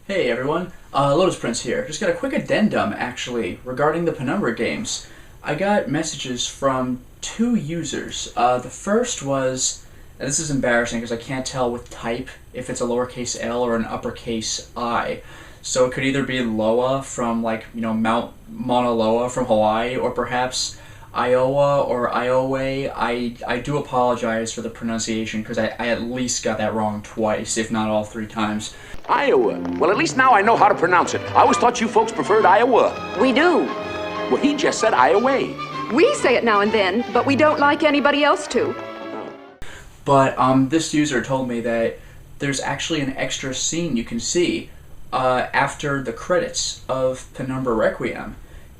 Hey everyone, Lotus Prince here. Just got a quick addendum, actually, regarding the Penumbra games. I got messages from two users. The first was, and this is embarrassing because I can't tell with type if it's a lowercase l or an uppercase I. So it could either be Loa from, Mount Mauna Loa from Hawaii, or perhaps Iowa or Iowa. I do apologize for the pronunciation because I at least got that wrong twice, if not all three times. Iowa. Well, at least now I know how to pronounce it. I always thought you folks preferred Iowa. We do. Well, he just said Iowa. We say it now and then, but we don't like anybody else to. But this user told me that there's actually an extra scene you can see after the credits of Penumbra Requiem.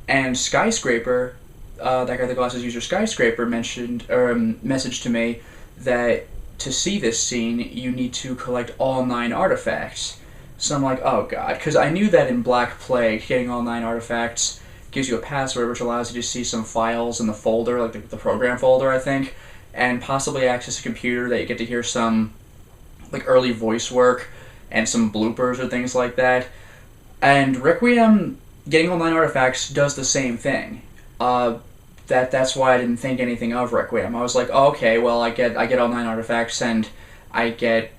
And Skyscraper, that guy with the glasses user Skyscraper messaged to me that to see this scene, you need to collect all 9 artifacts. So I'm like, oh god, because I knew that in Black Plague, getting all 9 artifacts gives you a password which allows you to see some files in the folder, like the program folder, I think, and possibly access a computer that you get to hear some early voice work and some bloopers or things like that. And Requiem, getting all 9 artifacts, does the same thing. That's why I didn't think anything of Requiem. I was like, oh, okay, well, I get all 9 artifacts, and I get,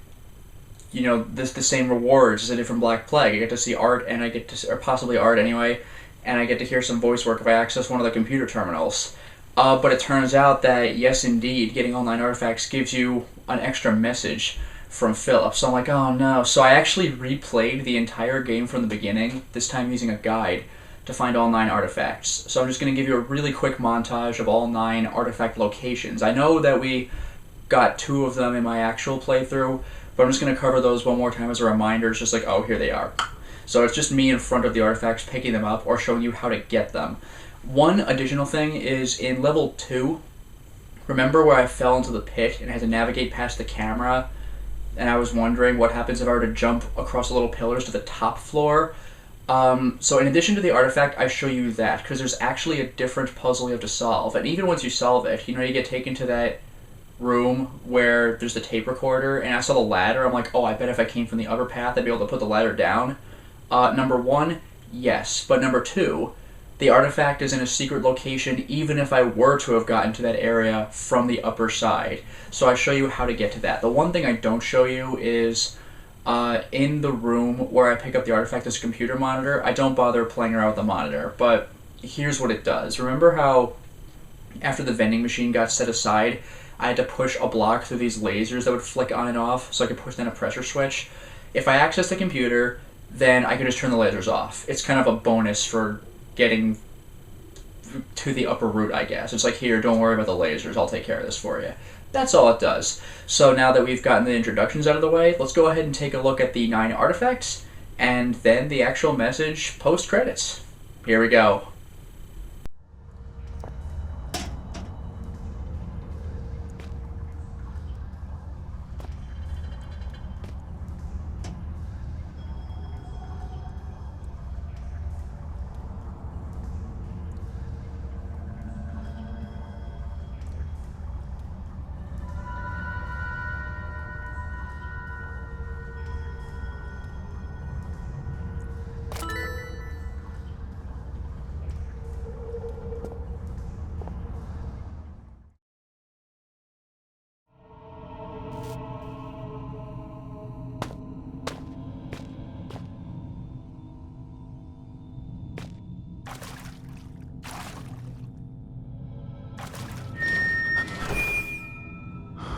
the same rewards as I did from Black Plague. I get to see art, and I get to, or possibly art anyway, and I get to hear some voice work if I access one of the computer terminals. But it turns out that, yes, indeed, getting all 9 artifacts gives you an extra message from Philip. So I'm like, oh no. So I actually replayed the entire game from the beginning, this time using a guide, to find all 9 artifacts. So I'm just going to give you a really quick montage of all 9 artifact locations. I know that we got 2 of them in my actual playthrough, but I'm just going to cover those one more time as a reminder. It's just like, oh, here they are. So it's just me in front of the artifacts picking them up or showing you how to get them. One additional thing is in level 2, remember where I fell into the pit and had to navigate past the camera, and I was wondering what happens if I were to jump across the little pillars to the top floor? So in addition to the artifact, I show you that, because there's actually a different puzzle you have to solve. And even once you solve it, you get taken to that room where there's the tape recorder, and I saw the ladder. I'm like, oh, I bet if I came from the upper path, I'd be able to put the ladder down. Number 1, yes. But number 2, the artifact is in a secret location, even if I were to have gotten to that area from the upper side. So I show you how to get to that. The one thing I don't show you is in the room where I pick up the artifact, this computer monitor. I don't bother playing around with the monitor, but here's what it does. Remember how after the vending machine got set aside, I had to push a block through these lasers that would flick on and off so I could push down a pressure switch? If I access the computer, then I can just turn the lasers off. It's kind of a bonus for getting to the upper route, I guess. It's like, here, don't worry about the lasers, I'll take care of this for you. That's all it does. So now that we've gotten the introductions out of the way, let's go ahead and take a look at the 9 artifacts, and then the actual message post-credits. Here we go.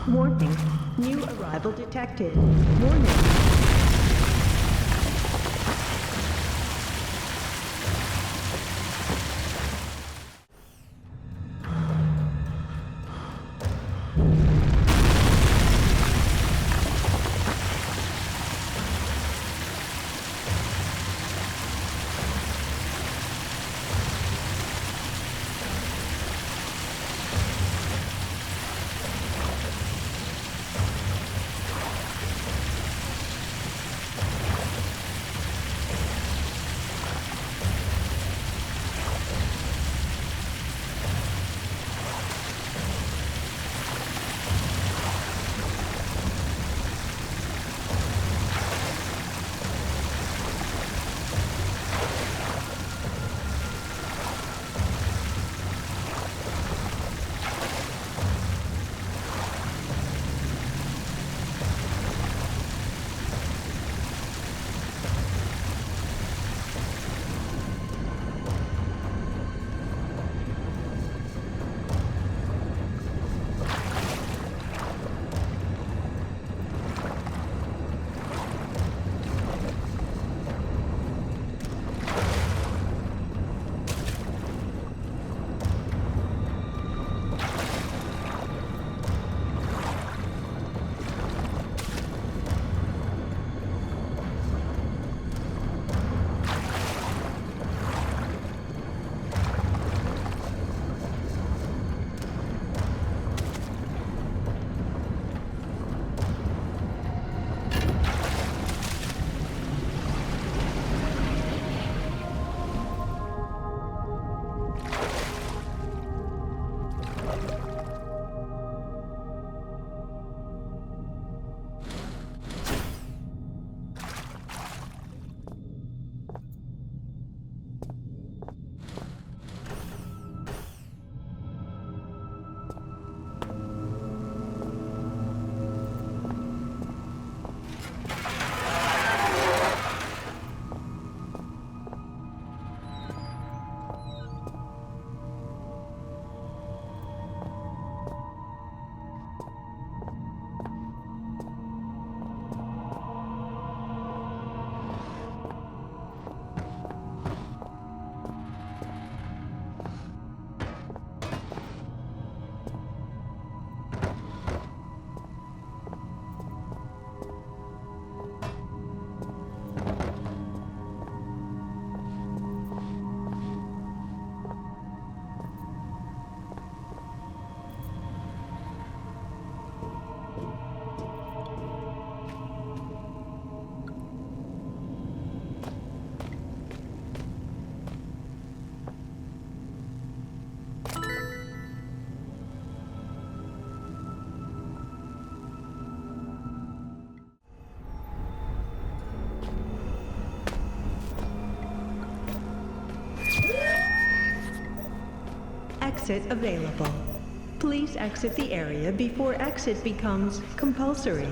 Warning. New arrival detected. Warning. exit available. Please exit the area before exit becomes compulsory.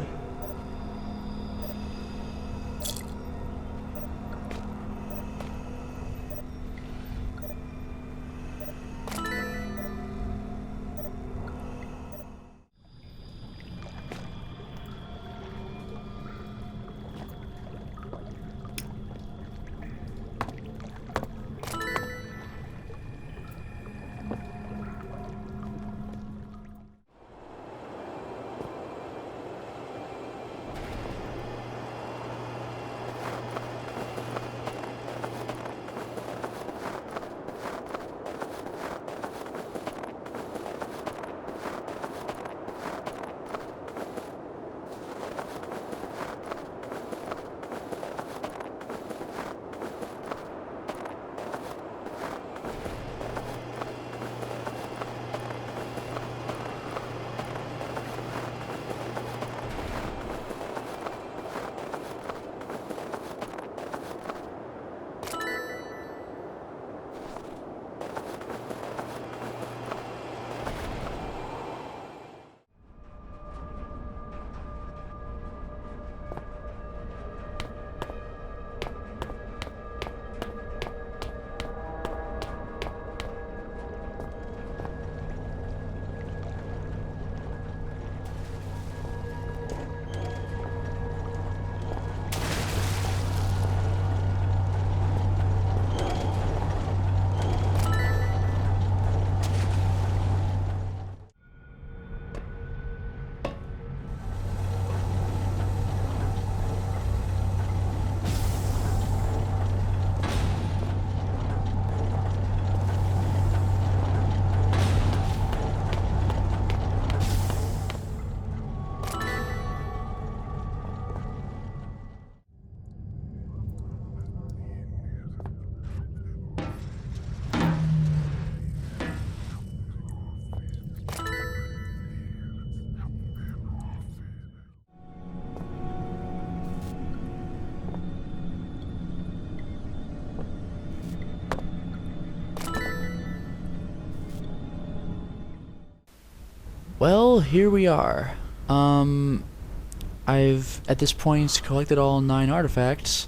Well, here we are. I've, at this point, collected all 9 artifacts.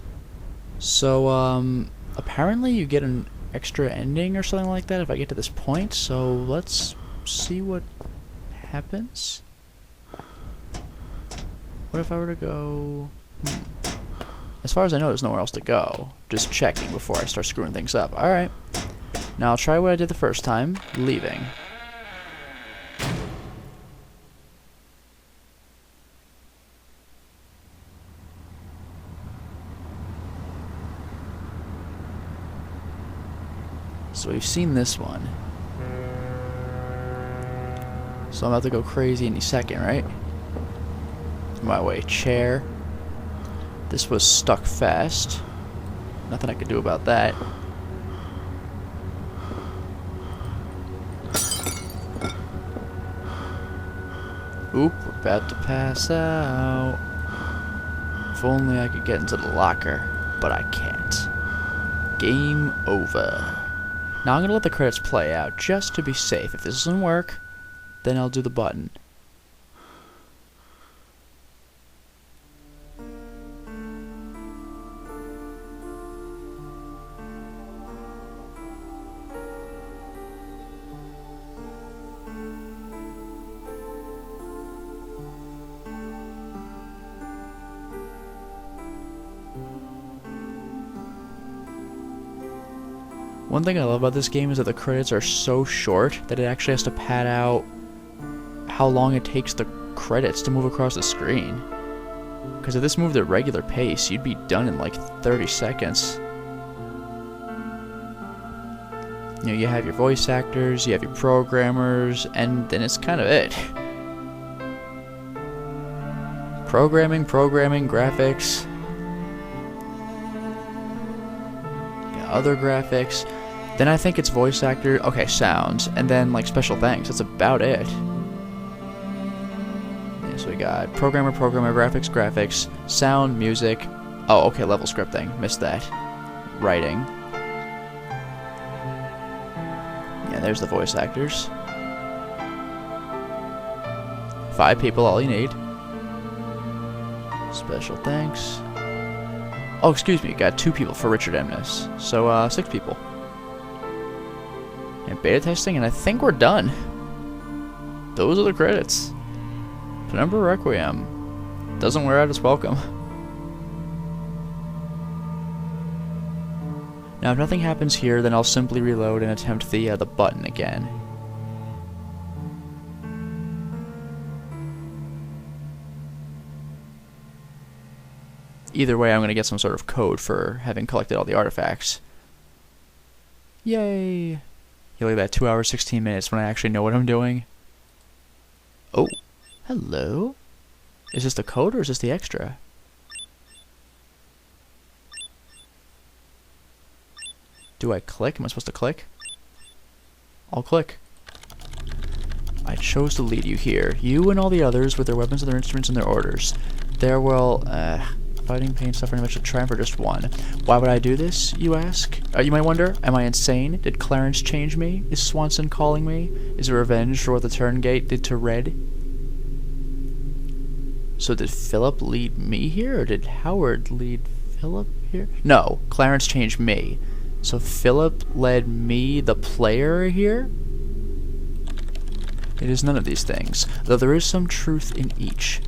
So, apparently you get an extra ending or something like that if I get to this point, so let's see what happens. What if I were to go... As far as I know, there's nowhere else to go. Just checking before I start screwing things up. Alright. Now I'll try what I did the first time, leaving. So we've seen this one. So I'm about to go crazy any second, right? My way, chair. This was stuck fast. Nothing I could do about that. Oop, we're about to pass out. If only I could get into the locker, but I can't. Game over. Now I'm going to let the credits play out, just to be safe. If this doesn't work, then I'll do the button. One thing I love about this game is that the credits are so short that it actually has to pad out how long it takes the credits to move across the screen. Because if this moved at regular pace, you'd be done in like 30 seconds. You know, you have your voice actors, you have your programmers, and then it's kind of it. Programming, graphics. Yeah, other graphics. Then I think it's voice actor, okay, sounds, and then like special thanks. That's about it. Yeah, so we got programmer, graphics, sound, music. Oh, okay, level scripting. Missed that. Writing. Yeah, And there's the voice actors. 5 people, all you need. Special thanks. Oh, excuse me, got 2 people for Richard Emness. So, 6 people. And beta testing, and I think we're done. Those are the credits. Penumbra Requiem. Doesn't wear out its welcome. Now, if nothing happens here, then I'll simply reload and attempt the button again. Either way, I'm going to get some sort of code for having collected all the artifacts. Yay! You look at that, 2 hours, 16 minutes when I actually know what I'm doing. Oh, hello? Is this the code or is this the extra? Do I click? Am I supposed to click? I'll click. I chose to lead you here. You and all the others with their weapons and their instruments and their orders. There will, fighting, pain, suffering, eventually triumph for just one. Why would I do this, you ask? You might wonder, am I insane? Did Clarence change me? Is Swanson calling me? Is it revenge for what the Turngate did to Red? So did Philip lead me here, or did Howard lead Philip here? No, Clarence changed me. So Philip led me, the player, here? It is none of these things, though there is some truth in each.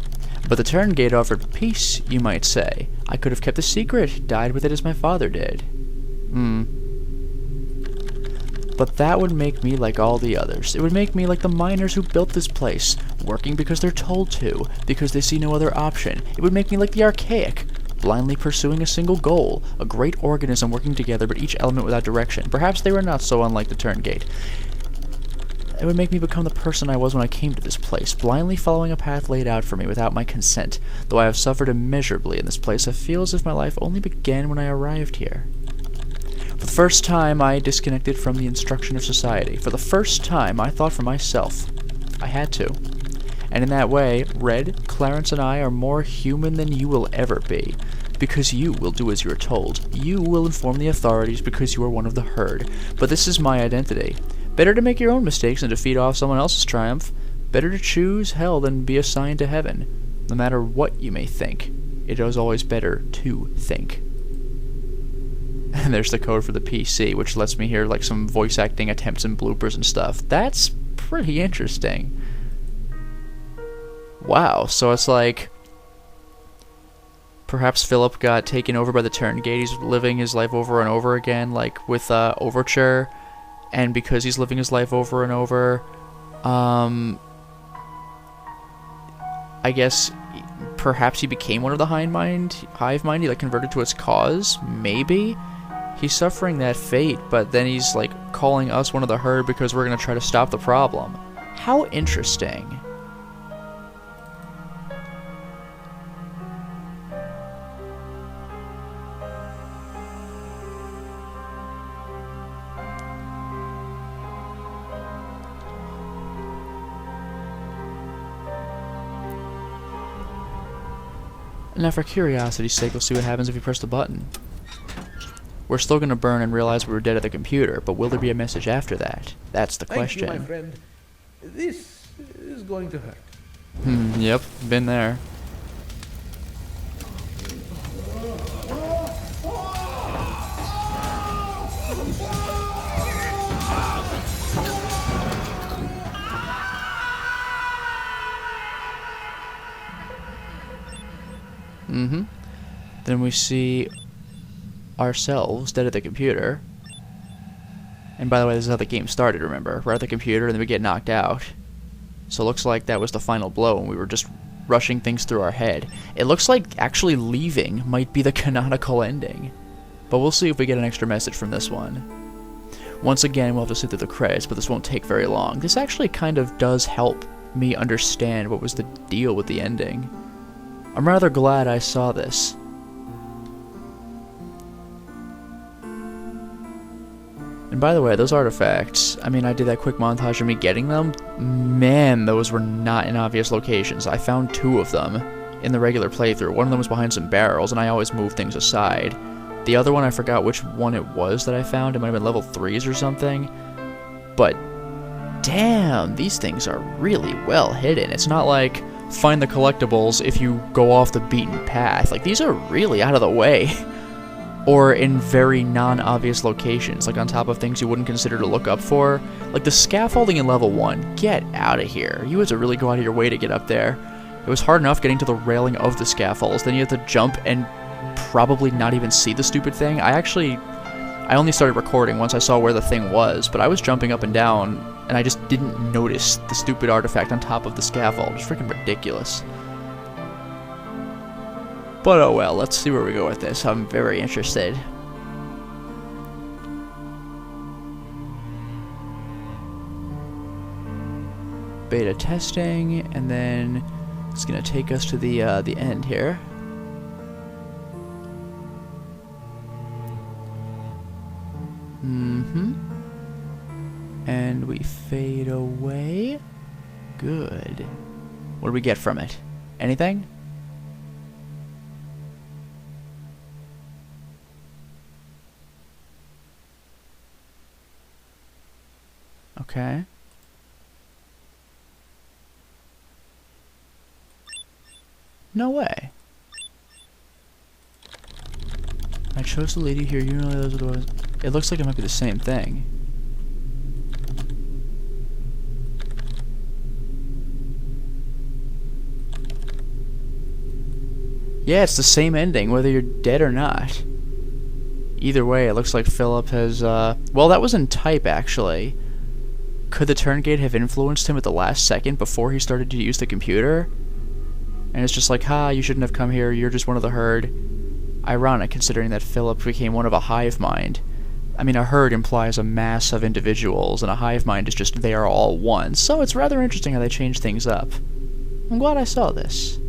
But the Turngate offered peace, you might say. I could have kept the secret, died with it as my father did. But that would make me like all the others. It would make me like the miners who built this place, working because they're told to, because they see no other option. It would make me like the archaic, blindly pursuing a single goal, a great organism working together but each element without direction. Perhaps they were not so unlike the Turngate. It would make me become the person I was when I came to this place, blindly following a path laid out for me without my consent. Though I have suffered immeasurably in this place, I feel as if my life only began when I arrived here. For the first time, I disconnected from the instruction of society. For the first time, I thought for myself. I had to. And in that way, Red, Clarence, and I are more human than you will ever be. Because you will do as you are told. You will inform the authorities because you are one of the herd. But this is my identity. Better to make your own mistakes than to feed off someone else's triumph. Better to choose hell than be assigned to heaven. No matter what you may think, it is always better to think. And there's the code for the PC, which lets me hear like some voice acting attempts and bloopers and stuff. That's pretty interesting. Wow, so it's like perhaps Philip got taken over by the Turngate. He's living his life over and over again, like with Overture. And because he's living his life over and over, I guess perhaps he became one of the hive mind. He like converted to its cause. Maybe he's suffering that fate, but then he's like calling us one of the herd because we're gonna try to stop the problem. How interesting. Now for curiosity's sake, we'll see what happens if you press the button. We're still going to burn and realize we were dead at the computer, but will there be a message after that? That's the question. Thank you, my friend. This is going to hurt. Yep, been there. Then we see ourselves dead at the computer. And by the way, this is how the game started, remember? We're at the computer and then we get knocked out. So it looks like that was the final blow and we were just rushing things through our head. It looks like actually leaving might be the canonical ending. But we'll see if we get an extra message from this one. Once again, we'll have to sit through the credits, but this won't take very long. This actually kind of does help me understand what was the deal with the ending. I'm rather glad I saw this. And by the way, those artifacts, I mean, I did that quick montage of me getting them. Man, those were not in obvious locations. I found 2 of them in the regular playthrough. One of them was behind some barrels, and I always move things aside. The other one, I forgot which one it was that I found. It might have been level 3s or something. But damn, these things are really well hidden. It's not like find the collectibles if you go off the beaten path. Like, these are really out of the way. Or in very non-obvious locations, like on top of things you wouldn't consider to look up for. Like the scaffolding in level 1, get out of here. You had to really go out of your way to get up there. It was hard enough getting to the railing of the scaffolds, then you have to jump and probably not even see the stupid thing. I only started recording once I saw where the thing was, but I was jumping up and down, and I just didn't notice the stupid artifact on top of the scaffold. It was freaking ridiculous. But oh well, let's see where we go with this. I'm very interested. Beta testing, and then it's gonna take us to the end here. And we fade away. Good. What do we get from it? Anything? Okay. No way. I chose to lead you here. You know those are the ones. It looks like it might be the same thing. Yeah, it's the same ending, whether you're dead or not. Either way, it looks like Philip has, well, that was in type, actually. Could the turn gate have influenced him at the last second before he started to use the computer? And it's just like, ha, you shouldn't have come here, you're just one of the herd. Ironic, considering that Philip became one of a hive mind. I mean, a herd implies a mass of individuals, and a hive mind is just they are all one, so it's rather interesting how they change things up. I'm glad I saw this.